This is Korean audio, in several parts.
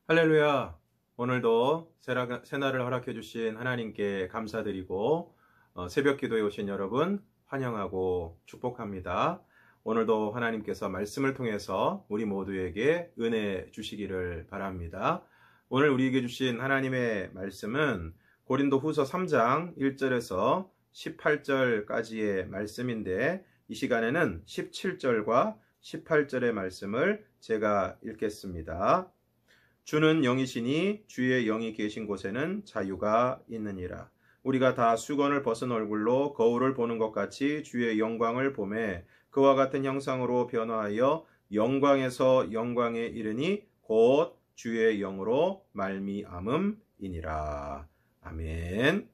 할렐루야. 오늘도 새날을 허락해 주신 하나님께 감사드리고 새벽 기도에 오신 여러분 환영하고 축복합니다. 오늘도 하나님께서 말씀을 통해서 우리 모두에게 은혜 주시기를 바랍니다. 오늘 우리에게 주신 하나님의 말씀은 고린도 후서 3장 1절에서 18절까지의 말씀인데, 이 시간에는 17절과 18절의 말씀을 제가 읽겠습니다. 주는 영이시니 주의 영이 계신 곳에는 자유가 있느니라. 우리가 다 수건을 벗은 얼굴로 거울을 보는 것 같이 주의 영광을 보매 그와 같은 형상으로 변화하여 영광에서 영광에 이르니 곧 주의 영으로 말미암음이니라. 아멘.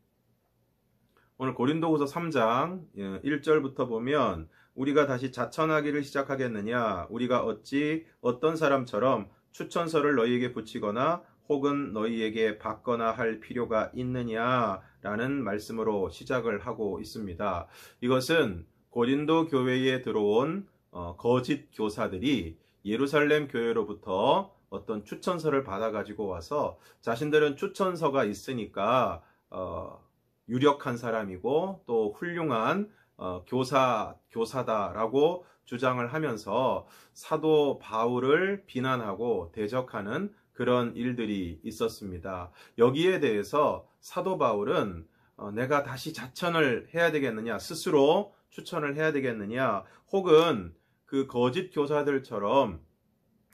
오늘 고린도후서 3장 1절부터 보면 우리가 다시 자천하기를 시작하겠느냐? 우리가 어찌 어떤 사람처럼 추천서를 너희에게 붙이거나 혹은 너희에게 받거나 할 필요가 있느냐라는 말씀으로 시작을 하고 있습니다. 이것은 고린도 교회에 들어온 거짓 교사들이 예루살렘 교회로부터 어떤 추천서를 받아가지고 와서 자신들은 추천서가 있으니까 유력한 사람이고 또 훌륭한 교사다라고 주장을 하면서 사도 바울을 비난하고 대적하는 그런 일들이 있었습니다. 여기에 대해서 사도 바울은 내가 다시 자천을 해야 되겠느냐, 스스로 추천을 해야 되겠느냐, 혹은 그 거짓 교사들처럼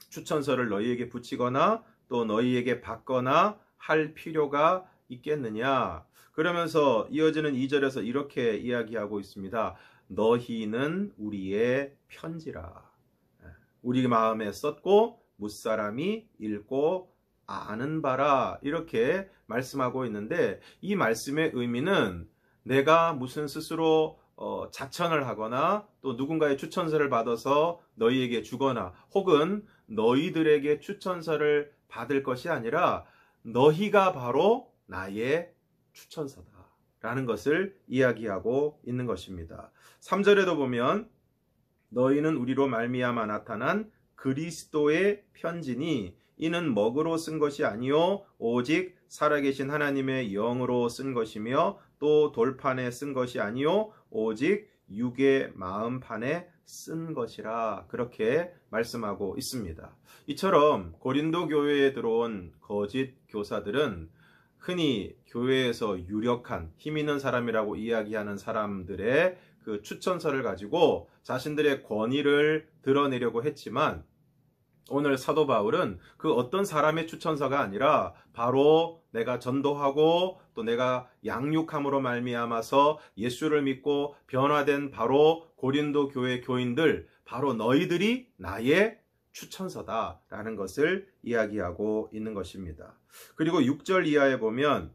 추천서를 너희에게 붙이거나 또 너희에게 받거나 할 필요가 있겠느냐. 그러면서 이어지는 2절에서 이렇게 이야기하고 있습니다. 너희는 우리의 편지라. 우리 마음에 썼고 무사람이 읽고 아는 바라. 이렇게 말씀하고 있는데, 이 말씀의 의미는 내가 무슨 스스로 자천을 하거나 또 누군가의 추천서를 받아서 너희에게 주거나 혹은 너희들에게 추천서를 받을 것이 아니라 너희가 바로 나의 추천서다 라는 것을 이야기하고 있는 것입니다. 3절에도 보면 너희는 우리로 말미암아 나타난 그리스도의 편지니 이는 먹으로 쓴 것이 아니요 오직 살아계신 하나님의 영으로 쓴 것이며 또 돌판에 쓴 것이 아니요 오직 육의 마음판에 쓴 것이라. 그렇게 말씀하고 있습니다. 이처럼 고린도 교회에 들어온 거짓 교사들은 흔히 교회에서 유력한 힘 있는 사람이라고 이야기하는 사람들의 그 추천서를 가지고 자신들의 권위를 드러내려고 했지만, 오늘 사도 바울은 그 어떤 사람의 추천서가 아니라 바로 내가 전도하고 또 내가 양육함으로 말미암아서 예수를 믿고 변화된 바로 고린도 교회 교인들, 바로 너희들이 나의 추천서다라는 것을 이야기하고 있는 것입니다. 그리고 6절 이하에 보면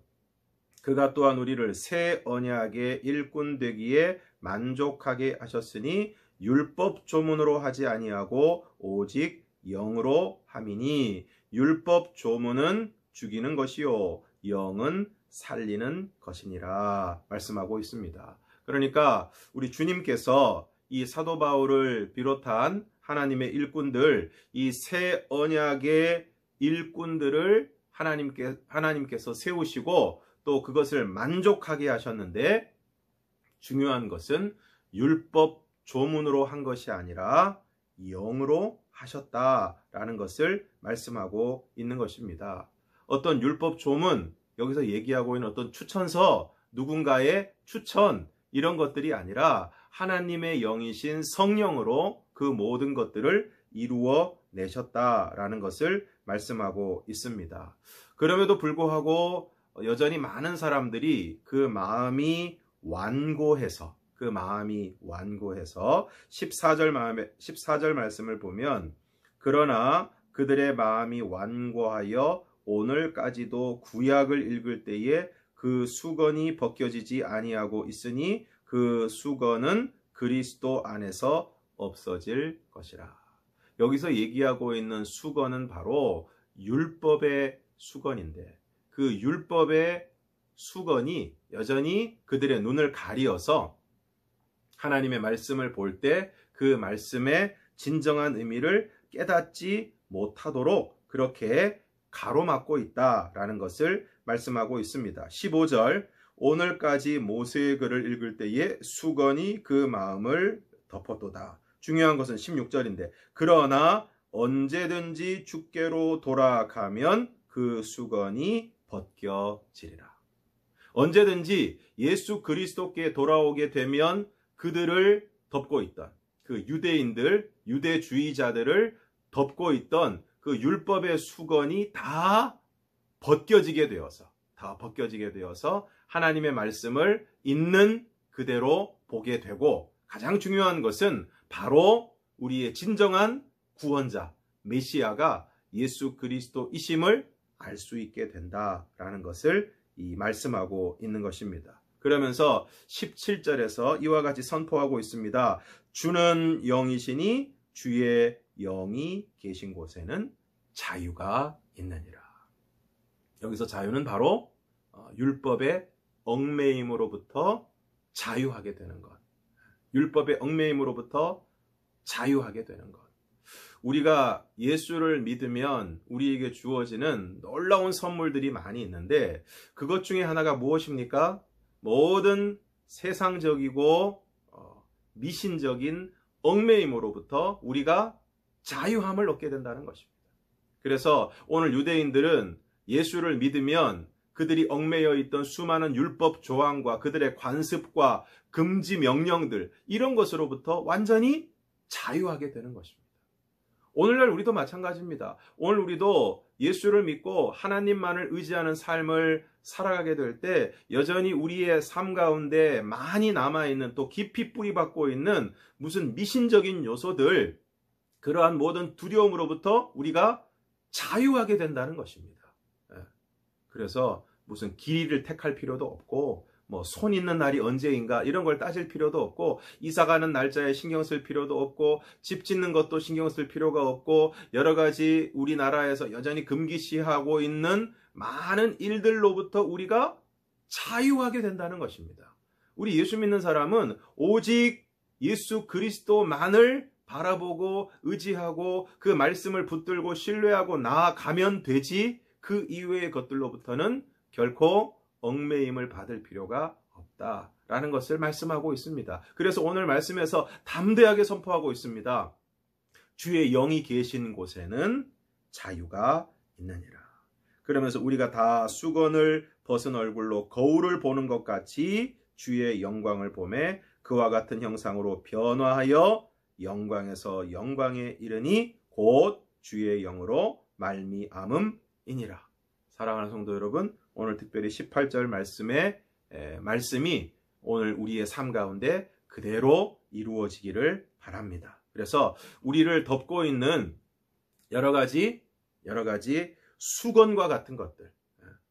그가 또한 우리를 새 언약의 일꾼 되기에 만족하게 하셨으니 율법 조문으로 하지 아니하고 오직 영으로 함이니 율법 조문은 죽이는 것이요 영은 살리는 것이니라 말씀하고 있습니다. 그러니까 우리 주님께서 이 사도 바울을 비롯한 하나님의 일꾼들, 이 새 언약의 일꾼들을 하나님께서 세우시고 또 그것을 만족하게 하셨는데, 중요한 것은 율법 조문으로 한 것이 아니라 영으로 하셨다라는 것을 말씀하고 있는 것입니다. 어떤 율법 조문, 여기서 얘기하고 있는 어떤 추천서, 누군가의 추천, 이런 것들이 아니라 하나님의 영이신 성령으로 그 모든 것들을 이루어 내셨다라는 것을 말씀하고 있습니다. 그럼에도 불구하고 여전히 많은 사람들이 그 마음이 완고해서 14절 말씀을 보면 그러나 그들의 마음이 완고하여 오늘까지도 구약을 읽을 때에 그 수건이 벗겨지지 아니하고 있으니 그 수건은 그리스도 안에서 없어질 것이라. 여기서 얘기하고 있는 수건은 바로 율법의 수건인데, 그 율법의 수건이 여전히 그들의 눈을 가리어서 하나님의 말씀을 볼 때 그 말씀의 진정한 의미를 깨닫지 못하도록 그렇게 가로막고 있다라는 것을 말씀하고 있습니다. 15절, 오늘까지 모세의 글을 읽을 때에 수건이 그 마음을 덮었도다. 중요한 것은 16절인데, 그러나 언제든지 주께로 돌아가면 그 수건이 벗겨지리라. 언제든지 예수 그리스도께 돌아오게 되면 그들을 덮고 있던 그 유대인들, 유대주의자들을 덮고 있던 그 율법의 수건이 다 벗겨지게 되어서 하나님의 말씀을 있는 그대로 보게 되고, 가장 중요한 것은 바로 우리의 진정한 구원자 메시아가 예수 그리스도이심을 알 수 있게 된다라는 것을 말씀하고 있는 것입니다. 그러면서 17절에서 이와 같이 선포하고 있습니다. 주는 영이시니 주의 영이 계신 곳에는 자유가 있느니라. 여기서 자유는 바로 율법의 얽매임으로부터 자유하게 되는 것. 율법의 얽매임으로부터 자유하게 되는 것. 우리가 예수를 믿으면 우리에게 주어지는 놀라운 선물들이 많이 있는데, 그것 중에 하나가 무엇입니까? 모든 세상적이고 미신적인 얽매임으로부터 우리가 자유함을 얻게 된다는 것입니다. 그래서 오늘 유대인들은 예수를 믿으면 그들이 얽매여 있던 수많은 율법 조항과 그들의 관습과 금지 명령들, 이런 것으로부터 완전히 자유하게 되는 것입니다. 오늘날 우리도 마찬가지입니다. 오늘 우리도 예수를 믿고 하나님만을 의지하는 삶을 살아가게 될 때 여전히 우리의 삶 가운데 많이 남아있는, 또 깊이 뿌리박고 있는 무슨 미신적인 요소들, 그러한 모든 두려움으로부터 우리가 자유하게 된다는 것입니다. 그래서 무슨 길이를 택할 필요도 없고, 손 있는 날이 언제인가 이런 걸 따질 필요도 없고, 이사 가는 날짜에 신경 쓸 필요도 없고, 집 짓는 것도 신경 쓸 필요가 없고, 여러 가지 우리나라에서 여전히 금기시하고 있는 많은 일들로부터 우리가 자유하게 된다는 것입니다. 우리 예수 믿는 사람은 오직 예수 그리스도만을 바라보고 의지하고 그 말씀을 붙들고 신뢰하고 나아가면 되지, 그 이외의 것들로부터는 결코 얽매임을 받을 필요가 없다라는 것을 말씀하고 있습니다. 그래서 오늘 말씀에서 담대하게 선포하고 있습니다. 주의 영이 계신 곳에는 자유가 있느니라. 그러면서 우리가 다 수건을 벗은 얼굴로 거울을 보는 것 같이 주의 영광을 보매 그와 같은 형상으로 변화하여 영광에서 영광에 이르니 곧 주의 영으로 말미암음이니라. 사랑하는 성도 여러분, 오늘 특별히 18절 말씀이 오늘 우리의 삶 가운데 그대로 이루어지기를 바랍니다. 그래서 우리를 덮고 있는 여러 가지 수건과 같은 것들,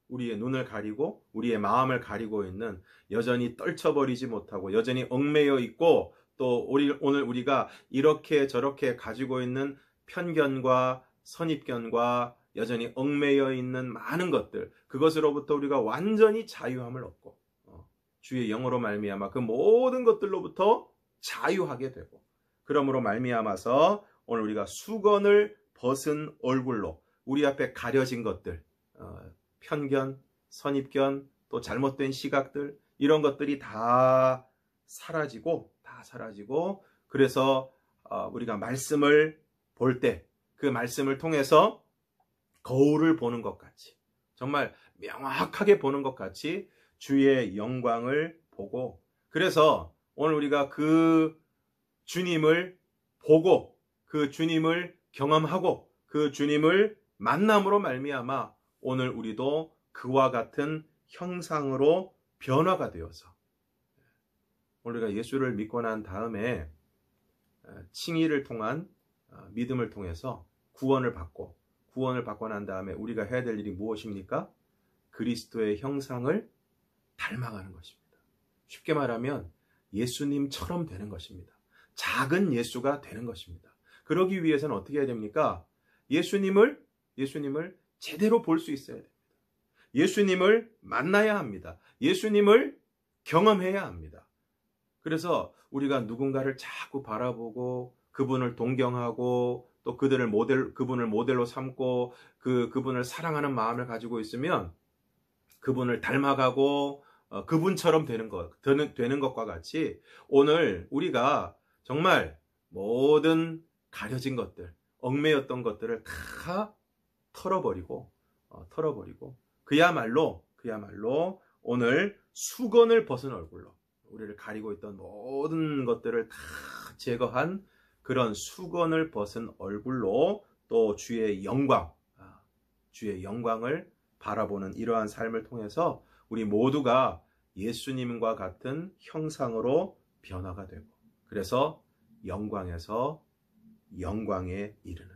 우리의 눈을 가리고 우리의 마음을 가리고 있는, 여전히 떨쳐버리지 못하고 여전히 얽매여 있고, 또 오늘 우리가 이렇게 저렇게 가지고 있는 편견과 선입견과 여전히 얽매여 있는 많은 것들, 그것으로부터 우리가 완전히 자유함을 얻고 주의 영으로 말미암아 그 모든 것들로부터 자유하게 되고, 그러므로 말미암아서 오늘 우리가 수건을 벗은 얼굴로 우리 앞에 가려진 것들, 편견, 선입견, 또 잘못된 시각들, 이런 것들이 다 사라지고 그래서 우리가 말씀을 볼 때 그 말씀을 통해서 거울을 보는 것 같이, 정말 명확하게 보는 것 같이 주의 영광을 보고, 그래서 오늘 우리가 그 주님을 보고 그 주님을 경험하고 그 주님을 만남으로 말미암아 오늘 우리도 그와 같은 형상으로 변화가 되어서, 오늘 우리가 예수를 믿고 난 다음에 칭의를 통한 믿음을 통해서 구원을 받고 난 다음에 우리가 해야 될 일이 무엇입니까? 그리스도의 형상을 닮아가는 것입니다. 쉽게 말하면 예수님처럼 되는 것입니다. 작은 예수가 되는 것입니다. 그러기 위해서는 어떻게 해야 됩니까? 예수님을 제대로 볼 수 있어야 됩니다. 예수님을 만나야 합니다. 예수님을 경험해야 합니다. 그래서 우리가 누군가를 자꾸 바라보고 그분을 동경하고 또 그분을 모델로 삼고 그분을 사랑하는 마음을 가지고 있으면 그분을 닮아가고 그분처럼 되는 것과 같이 오늘 우리가 정말 모든 가려진 것들, 얽매였던 것들을 다 털어버리고 그야말로 오늘 수건을 벗은 얼굴로 우리를 가리고 있던 모든 것들을 다 제거한 그런 수건을 벗은 얼굴로 또 주의 영광을 바라보는 이러한 삶을 통해서 우리 모두가 예수님과 같은 형상으로 변화가 되고, 그래서 영광에서 영광에 이르는,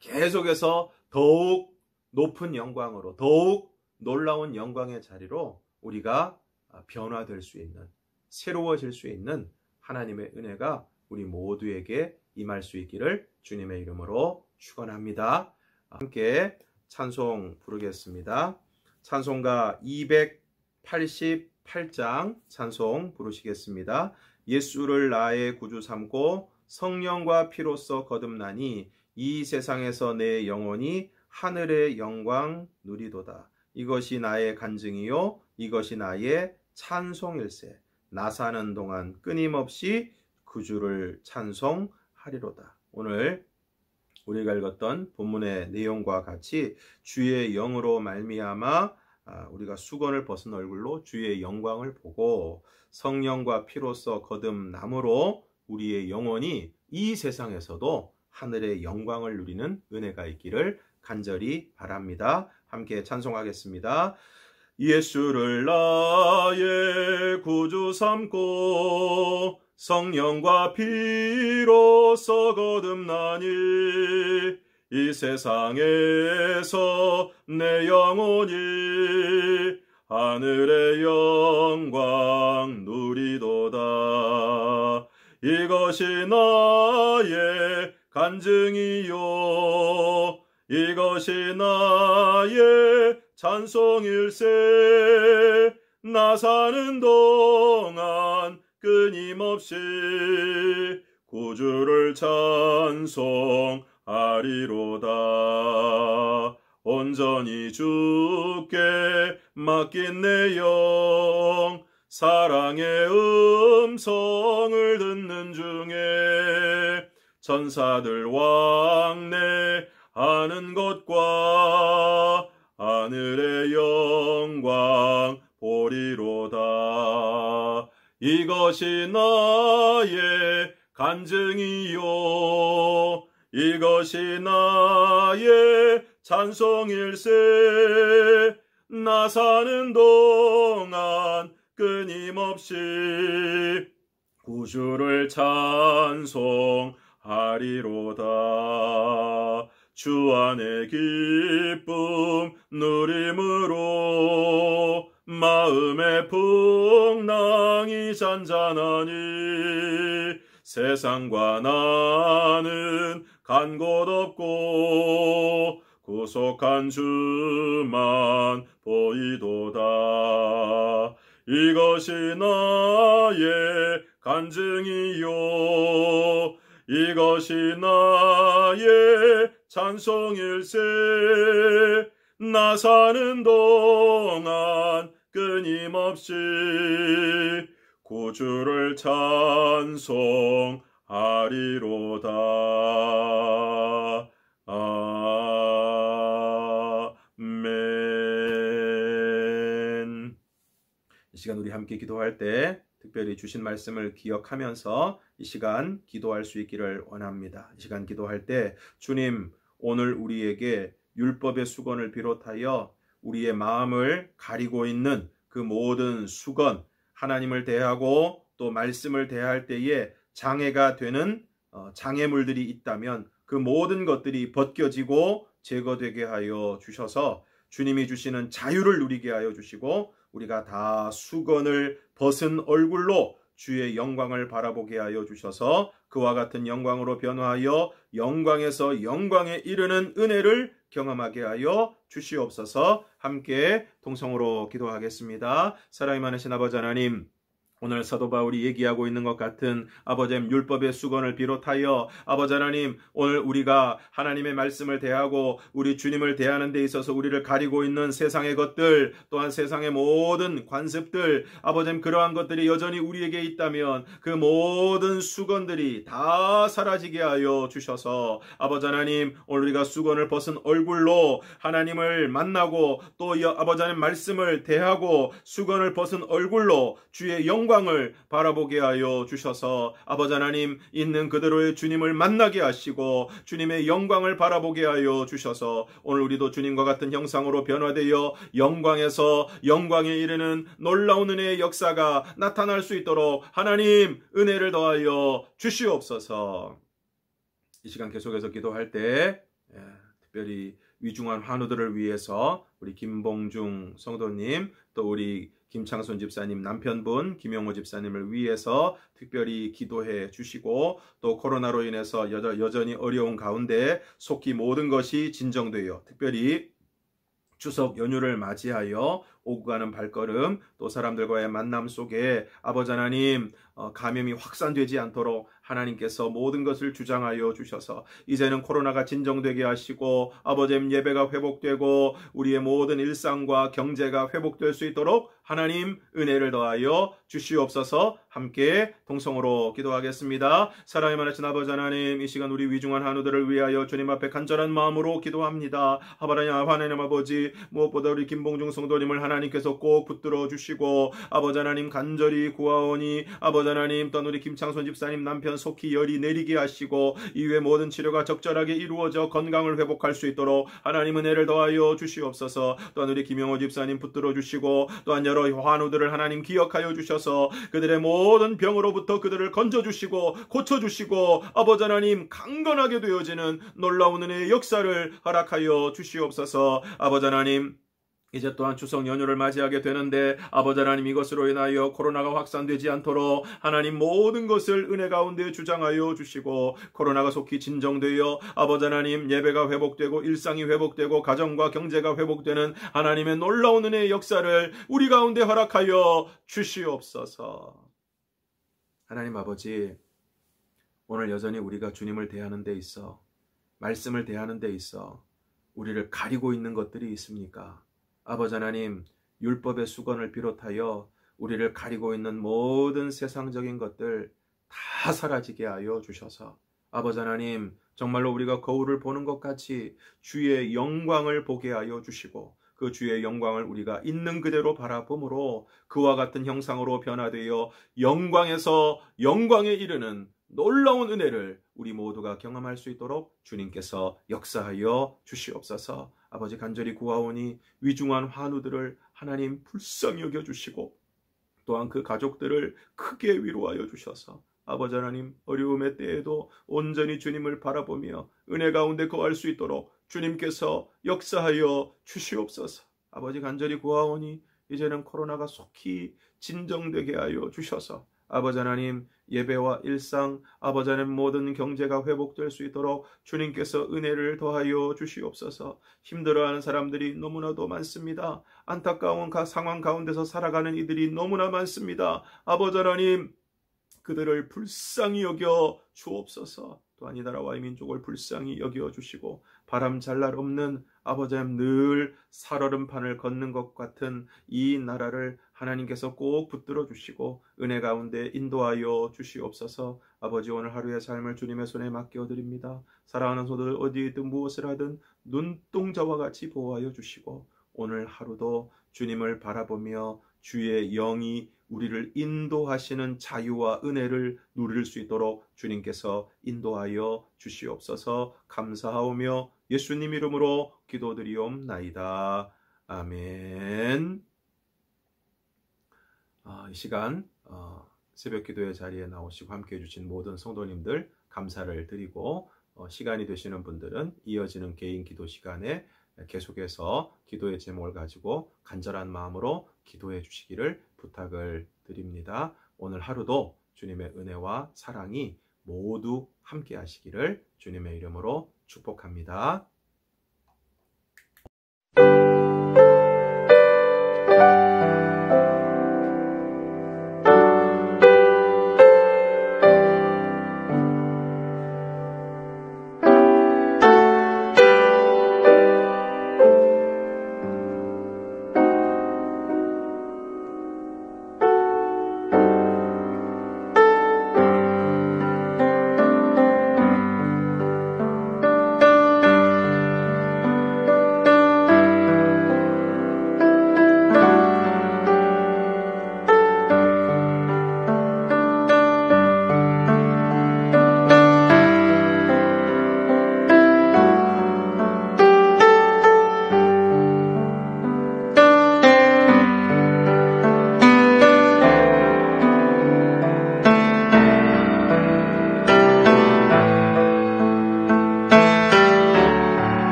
계속해서 더욱 높은 영광으로, 더욱 놀라운 영광의 자리로 우리가 변화될 수 있는, 새로워질 수 있는 하나님의 은혜가 우리 모두에게 임할 수 있기를 주님의 이름으로 축원합니다. 함께 찬송 부르겠습니다. 찬송가 288장 찬송 부르시겠습니다. 예수를 나의 구주 삼고 성령과 피로써 거듭나니 이 세상에서 내 영혼이 하늘의 영광 누리도다. 이것이 나의 간증이요 이것이 나의 찬송일세. 나 사는 동안 끊임없이 구주를 찬송하리로다. 오늘 우리가 읽었던 본문의 내용과 같이 주의 영으로 말미암아 우리가 수건을 벗은 얼굴로 주의 영광을 보고 성령과 피로써 거듭남으로 우리의 영혼이 이 세상에서도 하늘의 영광을 누리는 은혜가 있기를 간절히 바랍니다. 함께 찬송하겠습니다. 예수를 나의 구주 삼고 성령과 피로써 거듭나니 이 세상에서 내 영혼이 하늘의 영광 누리도다. 이것이 나의 간증이요 이것이 나의 찬송일세. 나 사는 동안 끊임없이 구주를 찬송하리로다. 온전히 주께 맡긴 내 영 사랑의 음성을 듣는 중에 천사들 왕래하는 것과 하늘의 영광 보리로다. 이것이 나의 간증이요 이것이 나의 찬송일세. 나 사는 동안 끊임없이 구주를 찬송하리로다. 주 안의 기쁨 누림으로 마음의 풍랑이 잔잔하니 세상과 나는 간 곳 없고 구속한 주만 보이도다. 이것이 나의 간증이요 이것이 나의 찬송일세. 나 사는 동안 끊임없이 구주를 찬송하리로다. 아멘. 이 시간 우리 함께 기도할 때 특별히 주신 말씀을 기억하면서 이 시간 기도할 수 있기를 원합니다. 이 시간 기도할 때 주님, 오늘 우리에게 율법의 수건을 비롯하여 우리의 마음을 가리고 있는 그 모든 수건, 하나님을 대하고 또 말씀을 대할 때에 장애가 되는 장애물들이 있다면 그 모든 것들이 벗겨지고 제거되게 하여 주셔서 주님이 주시는 자유를 누리게 하여 주시고 우리가 다 수건을 벗은 얼굴로 주의 영광을 바라보게 하여 주셔서 그와 같은 영광으로 변화하여 영광에서 영광에 이르는 은혜를 경험하게 하여 주시옵소서. 함께 동성으로 기도하겠습니다. 사랑이 많으신 아버지 하나님, 오늘 사도 바울이 얘기하고 있는 것 같은 아버지 율법의 수건을 비롯하여 아버지 하나님, 오늘 우리가 하나님의 말씀을 대하고 우리 주님을 대하는 데 있어서 우리를 가리고 있는 세상의 것들, 또한 세상의 모든 관습들, 아버지 그러한 것들이 여전히 우리에게 있다면 그 모든 수건들이 다 사라지게 하여 주셔서 아버지 하나님, 오늘 우리가 수건을 벗은 얼굴로 하나님을 만나고 또 아버지 하나님 말씀을 대하고 수건을 벗은 얼굴로 주의 영광을 바라보게 하여 주셔서 아버지 하나님, 있는 그대로의 주님을 만나게 하시고 주님의 영광을 바라보게 하여 주셔서 오늘 우리도 주님과 같은 형상으로 변화되어 영광에서 영광에 이르는 놀라운 은혜의 역사가 나타날 수 있도록 하나님 은혜를 더하여 주시옵소서. 이 시간 계속해서 기도할 때 특별히 위중한 환우들을 위해서 우리 김봉중 성도님, 또 우리 김창손 집사님 남편분 김영호 집사님을 위해서 특별히 기도해 주시고, 또 코로나로 인해서 여전히 어려운 가운데 속히 모든 것이 진정되어 특별히 추석 연휴를 맞이하여 오고 가는 발걸음, 또 사람들과의 만남 속에 아버지 하나님 감염이 확산되지 않도록 하나님께서 모든 것을 주장하여 주셔서 이제는 코로나가 진정되게 하시고 아버지 예배가 회복되고 우리의 모든 일상과 경제가 회복될 수 있도록 하나님 은혜를 더하여 주시옵소서. 함께 동성으로 기도하겠습니다. 사랑이 많으신 아버지 하나님, 이 시간 우리 위중한 한우들을 위하여 주님 앞에 간절한 마음으로 기도합니다. 하나님 아버지, 무엇보다 우리 김봉중 성도님을 하나님께서 꼭 붙들어 주시고 아버지 하나님 간절히 구하오니 아버지 하나님, 또 우리 김창손 집사님 남편 속히 열이 내리게 하시고 이후에 모든 치료가 적절하게 이루어져 건강을 회복할 수 있도록 하나님 은혜를 더하여 주시옵소서. 또한 우리 김영호 집사님 붙들어 주시고 또한 여러 환우들을 하나님 기억하여 주셔서 그들의 모든 병으로부터 그들을 건져주시고 고쳐주시고 아버지 하나님 강건하게 되어지는 놀라운 은혜의 역사를 허락하여 주시옵소서. 아버지 하나님, 이제 또한 추석 연휴를 맞이하게 되는데 아버지 하나님, 이것으로 인하여 코로나가 확산되지 않도록 하나님 모든 것을 은혜 가운데 주장하여 주시고 코로나가 속히 진정되어 아버지 하나님 예배가 회복되고 일상이 회복되고 가정과 경제가 회복되는 하나님의 놀라운 은혜의 역사를 우리 가운데 허락하여 주시옵소서. 하나님 아버지, 오늘 여전히 우리가 주님을 대하는 데 있어, 말씀을 대하는 데 있어 우리를 가리고 있는 것들이 있습니까? 아버지 하나님, 율법의 수건을 비롯하여 우리를 가리고 있는 모든 세상적인 것들 다 사라지게 하여 주셔서 아버지 하나님, 정말로 우리가 거울을 보는 것 같이 주의 영광을 보게 하여 주시고 그 주의 영광을 우리가 있는 그대로 바라봄으로 그와 같은 형상으로 변화되어 영광에서 영광에 이르는 놀라운 은혜를 우리 모두가 경험할 수 있도록 주님께서 역사하여 주시옵소서. 아버지 간절히 구하오니 위중한 환우들을 하나님 불쌍히 여겨주시고 또한 그 가족들을 크게 위로하여 주셔서 아버지 하나님 어려움의 때에도 온전히 주님을 바라보며 은혜 가운데 거할 수 있도록 주님께서 역사하여 주시옵소서. 아버지 간절히 구하오니 이제는 코로나가 속히 진정되게 하여 주셔서 아버지 하나님 예배와 일상, 아버지 하나님 모든 경제가 회복될 수 있도록 주님께서 은혜를 더하여 주시옵소서. 힘들어하는 사람들이 너무나도 많습니다. 안타까운 상황 가운데서 살아가는 이들이 너무나 많습니다. 아버지 하나님, 그들을 불쌍히 여겨 주옵소서. 또한 이 나라와 이 민족을 불쌍히 여겨 주시고 바람 잘 날 없는 아버지 하나님, 늘 살얼음판을 걷는 것 같은 이 나라를 하나님께서 꼭 붙들어 주시고 은혜 가운데 인도하여 주시옵소서. 아버지, 오늘 하루의 삶을 주님의 손에 맡겨드립니다. 사랑하는 소들 어디에 있든 무엇을 하든 눈동자와 같이 보호하여 주시고 오늘 하루도 주님을 바라보며 주의 영이 우리를 인도하시는 자유와 은혜를 누릴 수 있도록 주님께서 인도하여 주시옵소서. 감사하오며 예수님 이름으로 기도드리옵나이다. 아멘. 이 시간 새벽 기도의 자리에 나오시고 함께해 주신 모든 성도님들 감사를 드리고 시간이 되시는 분들은 이어지는 개인 기도 시간에 계속해서 기도의 제목을 가지고 간절한 마음으로 기도해 주시기를 부탁을 드립니다. 오늘 하루도 주님의 은혜와 사랑이 모두 함께 하시기를 주님의 이름으로 축복합니다.